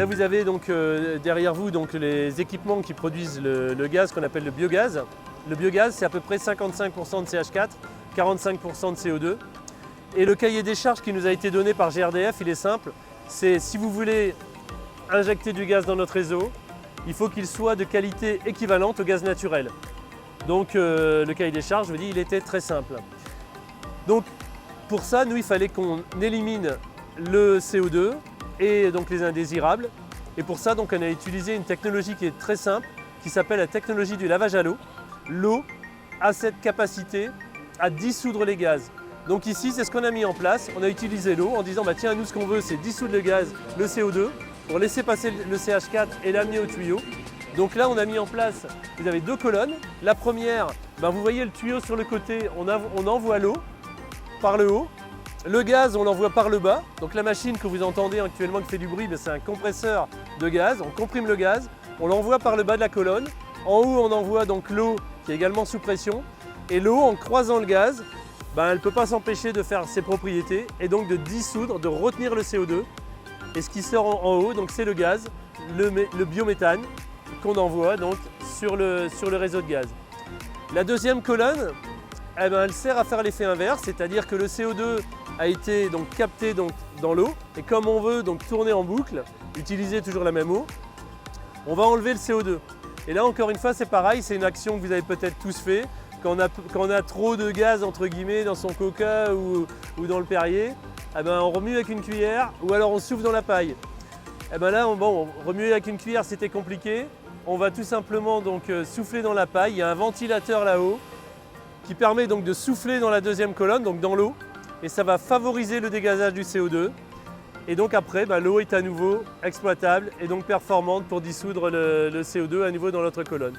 vous avez donc derrière vous donc, les équipements qui produisent le gaz qu'on appelle le biogaz. Le biogaz, c'est à peu près 55% de CH4, 45% de CO2. Et le cahier des charges qui nous a été donné par GRDF, il est simple. C'est si vous voulez injecter du gaz dans notre réseau, il faut qu'il soit de qualité équivalente au gaz naturel. Donc le cahier des charges, je vous dis, il était très simple. Donc pour ça, nous, il fallait qu'on élimine le CO2 et donc les indésirables. Et pour ça, donc, on a utilisé une technologie qui est très simple, qui s'appelle la technologie du lavage à l'eau. L'eau a cette capacité à dissoudre les gaz. Donc ici, c'est ce qu'on a mis en place. On a utilisé l'eau en disant, bah, tiens, nous, ce qu'on veut, c'est dissoudre le gaz, le CO2, pour laisser passer le CH4 et l'amener au tuyau. Donc là, on a mis en place, vous avez deux colonnes. La première, ben, vous voyez le tuyau sur le côté, on envoie l'eau par le haut. Le gaz, on l'envoie par le bas. Donc la machine que vous entendez actuellement qui fait du bruit, ben, c'est un compresseur de gaz. On comprime le gaz, on l'envoie par le bas de la colonne. En haut, on envoie donc l'eau qui est également sous pression. Et l'eau, en croisant le gaz, ben, elle ne peut pas s'empêcher de faire ses propriétés et donc de dissoudre, de retenir le CO2. Et ce qui sort en haut, donc c'est le gaz, le biométhane qu'on envoie donc sur le réseau de gaz. La deuxième colonne, eh ben, elle sert à faire l'effet inverse, c'est-à-dire que le CO2 a été donc capté donc, dans l'eau et comme on veut donc tourner en boucle, utiliser toujours la même eau, on va enlever le CO2. Et là encore une fois c'est pareil, c'est une action que vous avez peut-être tous fait. Quand on a trop de gaz entre guillemets dans son coca ou dans le Perrier, eh ben, on remue avec une cuillère ou alors on souffle dans la paille. Eh ben là, on remuer avec une cuillère c'était compliqué. On va tout simplement donc souffler dans la paille. Il y a un ventilateur là-haut qui permet donc de souffler dans la deuxième colonne, donc dans l'eau. Et ça va favoriser le dégazage du CO2. Et donc après, ben, l'eau est à nouveau exploitable et donc performante pour dissoudre le CO2 à nouveau dans notre colonne.